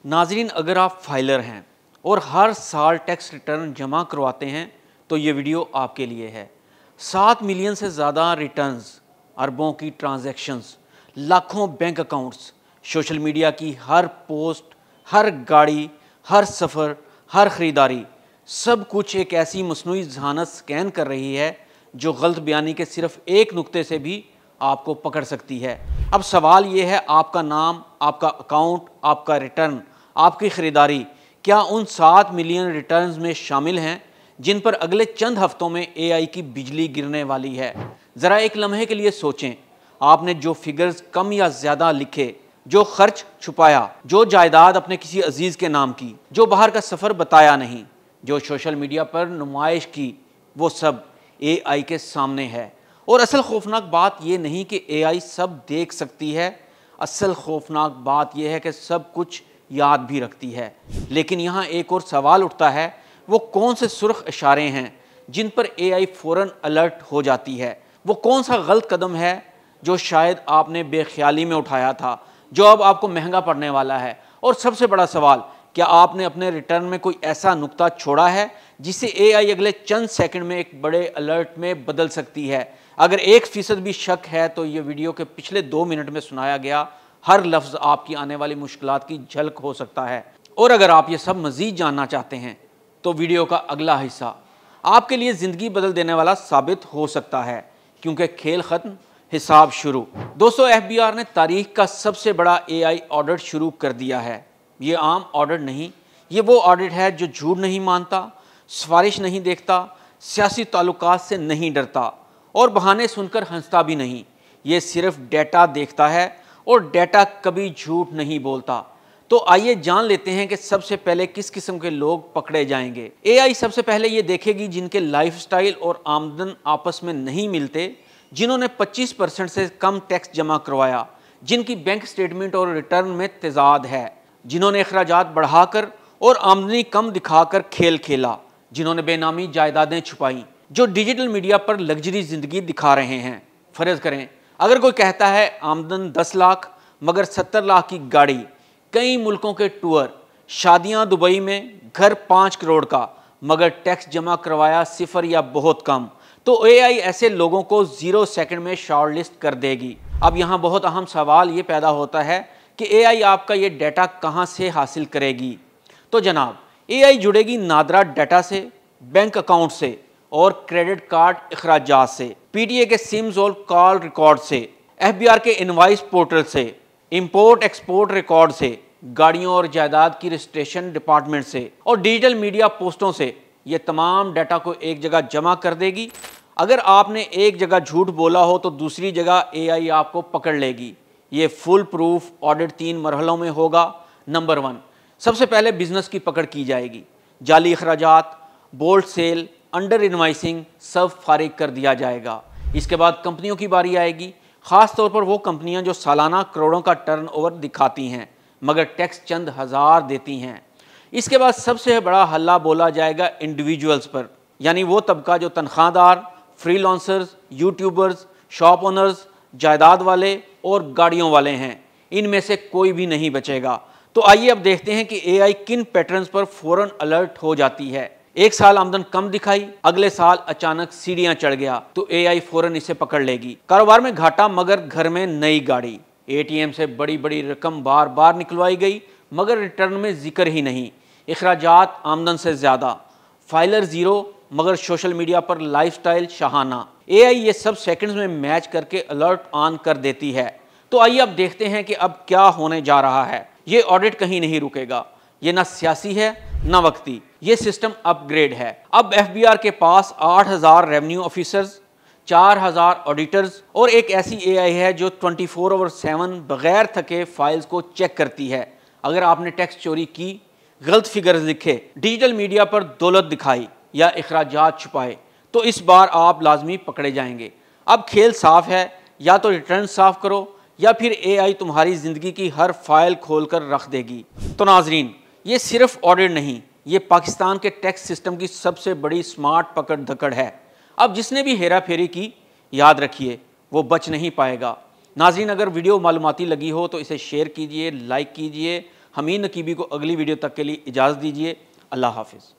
नाजरीन, अगर आप फाइलर हैं और हर साल टैक्स रिटर्न जमा करवाते हैं तो ये वीडियो आपके लिए है। 7 मिलियन से ज़्यादा रिटर्न्स, अरबों की ट्रांजैक्शंस, लाखों बैंक अकाउंट्स, सोशल मीडिया की हर पोस्ट, हर गाड़ी, हर सफ़र, हर ख़रीदारी, सब कुछ एक ऐसी मसनूई ज़हानत स्कैन कर रही है जो गलत बयानी के सिर्फ एक नुक्ते से भी आपको पकड़ सकती है। अब सवाल ये है, आपका नाम, आपका अकाउंट, आपका रिटर्न, आपकी ख़रीदारी क्या उन 7 मिलियन रिटर्न्स में शामिल हैं जिन पर अगले चंद हफ्तों में एआई की बिजली गिरने वाली है? ज़रा एक लम्हे के लिए सोचें, आपने जो फिगर्स कम या ज़्यादा लिखे, जो खर्च छुपाया, जो जायदाद अपने किसी अजीज़ के नाम की, जो बाहर का सफ़र बताया नहीं, जो सोशल मीडिया पर नुमाइश की, वो सब एआई के सामने है। और असल खौफनाक बात यह नहीं कि एआई सब देख सकती है, असल खौफनाक बात यह है कि सब कुछ याद भी रखती है। लेकिन यहाँ एक और सवाल उठता है, वो कौन से सुर्ख इशारे हैं जिन पर एआई फ़ौरन अलर्ट हो जाती है? वो कौन सा गलत कदम है जो शायद आपने बेख्याली में उठाया था, जो अब आपको महंगा पड़ने वाला है? और सबसे बड़ा सवाल, क्या आपने अपने रिटर्न में कोई ऐसा नुक्ता छोड़ा है जिसे एआई अगले चंद सेकंड में एक बड़े अलर्ट में बदल सकती है? अगर 1% भी शक है तो ये वीडियो के पिछले 2 मिनट में सुनाया गया हर लफ्ज़ आपकी आने वाली मुश्किलात की झलक हो सकता है। और अगर आप ये सब मज़ीद जानना चाहते हैं तो वीडियो का अगला हिस्सा आपके लिए ज़िंदगी बदल देने वाला साबित हो सकता है, क्योंकि खेल ख़त्म, हिसाब शुरू। दोस्तों, एफबीआर ने तारीख का सबसे बड़ा एआई ऑडिट शुरू कर दिया है। ये आम ऑडिट नहीं, ये वो ऑडिट है जो झूठ नहीं मानता, सिफारिश नहीं देखता, सियासी ताल्लुकात से नहीं डरता और बहाने सुनकर हंसता भी नहीं। ये सिर्फ डेटा देखता है और डेटा कभी झूठ नहीं बोलता। तो आइए जान लेते हैं कि सबसे पहले किस किस्म के लोग पकड़े जाएंगे। एआई सबसे पहले ये देखेगी जिनके लाइफस्टाइल और आमदन आपस में नहीं मिलते, जिन्होंने 25% से कम टैक्स जमा करवाया, जिनकी बैंक स्टेटमेंट और रिटर्न में तेजाद है, जिन्होंने अखराजात बढ़ाकर और आमदनी कम दिखाकर खेल खेला, जिन्होंने बेनामी जायदादें छुपाई, जो डिजिटल मीडिया पर लग्जरी ज़िंदगी दिखा रहे हैं। फ़र्ज़ करें अगर कोई कहता है आमदन 10 लाख मगर 70 लाख की गाड़ी, कई मुल्कों के टूर, शादियां दुबई में, घर 5 करोड़ का मगर टैक्स जमा करवाया 0 या बहुत कम, तो एआई ऐसे लोगों को 0 सेकंड में शॉर्टलिस्ट कर देगी। अब यहाँ बहुत अहम सवाल ये पैदा होता है कि एआई आपका ये डाटा कहाँ से हासिल करेगी? तो जनाब, एआई जुड़ेगी नादरा डाटा से, बैंक अकाउंट से और क्रेडिट कार्ड अखराजात से, पीटीए के सिम्स और कॉल रिकॉर्ड से, एफबीआर के इनवाइस पोर्टल से, इंपोर्ट एक्सपोर्ट रिकॉर्ड से, गाड़ियों और जायदाद की रजिस्ट्रेशन डिपार्टमेंट से और डिजिटल मीडिया पोस्टों से। ये तमाम डाटा को एक जगह जमा कर देगी। अगर आपने एक जगह झूठ बोला हो तो दूसरी जगह एआई आपको पकड़ लेगी। ये फुल प्रूफ ऑडिट 3 मरहलों में होगा। नंबर 1, सबसे पहले बिजनेस की पकड़ की जाएगी। जाली अखराजात, बोल्ड सेल, अंडर इनवाइसिंग सब फारिग कर दिया जाएगा। इसके बाद कंपनियों की बारी आएगी, ख़ास तौर पर वो कंपनियां जो सालाना करोड़ों का टर्नओवर दिखाती हैं मगर टैक्स चंद हज़ार देती हैं। इसके बाद सबसे बड़ा हल्ला बोला जाएगा इंडिविजुअल्स पर, यानी वो तबका जो तनख्वाहदार, फ्रीलांसर्स, यूट्यूबर्स, शॉप ओनर्स, जायदाद वाले और गाड़ियों वाले हैं। इनमें से कोई भी नहीं बचेगा। तो आइए अब देखते हैं कि एआई किन पैटर्न्स पर फ़ौरन अलर्ट हो जाती है। एक साल आमदन कम दिखाई, अगले साल अचानक सीढ़ियां चढ़ गया तो एआई फ़ौरन इसे पकड़ लेगी। कारोबार में घाटा मगर घर में नई गाड़ी, एटीएम से बड़ी बड़ी रकम बार बार निकलवाई गई मगर रिटर्न में जिक्र ही नहीं, अखराजात आमदन से ज़्यादा, फाइलर 0 मगर सोशल मीडिया पर लाइफस्टाइल शाहाना। एआई ये सब सेकंड्स में मैच करके अलर्ट ऑन कर देती है। तो आइए अब देखते हैं कि अब क्या होने जा रहा है। ये ऑडिट कहीं नहीं रुकेगा, ये ना सियासी है ना वक्ती, ये सिस्टम अपग्रेड है। अब एफबीआर के पास 8000 रेवेन्यू ऑफिसर्स, 4000 ऑडिटर्स और एक ऐसी एआई है जो 24/7 बगैर थके फाइल्स को चेक करती है। अगर आपने टैक्स चोरी की, गलत फिगर्स लिखे, डिजिटल मीडिया पर दौलत दिखाई या अखराजात छुपाए तो इस बार आप लाजमी पकड़े जाएंगे। अब खेल साफ है, या तो रिटर्न साफ करो या फिर एआई तुम्हारी ज़िंदगी की हर फाइल खोल कर रख देगी। तो नाजरीन, ये सिर्फ ऑडिट नहीं, ये पाकिस्तान के टैक्स सिस्टम की सबसे बड़ी स्मार्ट पकड़ धकड़ है। अब जिसने भी हेरा फेरी की, याद रखिए वो बच नहीं पाएगा। नाजरीन, अगर वीडियो मालूमाती लगी हो तो इसे शेयर कीजिए, लाइक कीजिए, हमीद नकीबी को अगली वीडियो तक के लिए इजाज़त दीजिए। अल्लाह हाफ़िज़।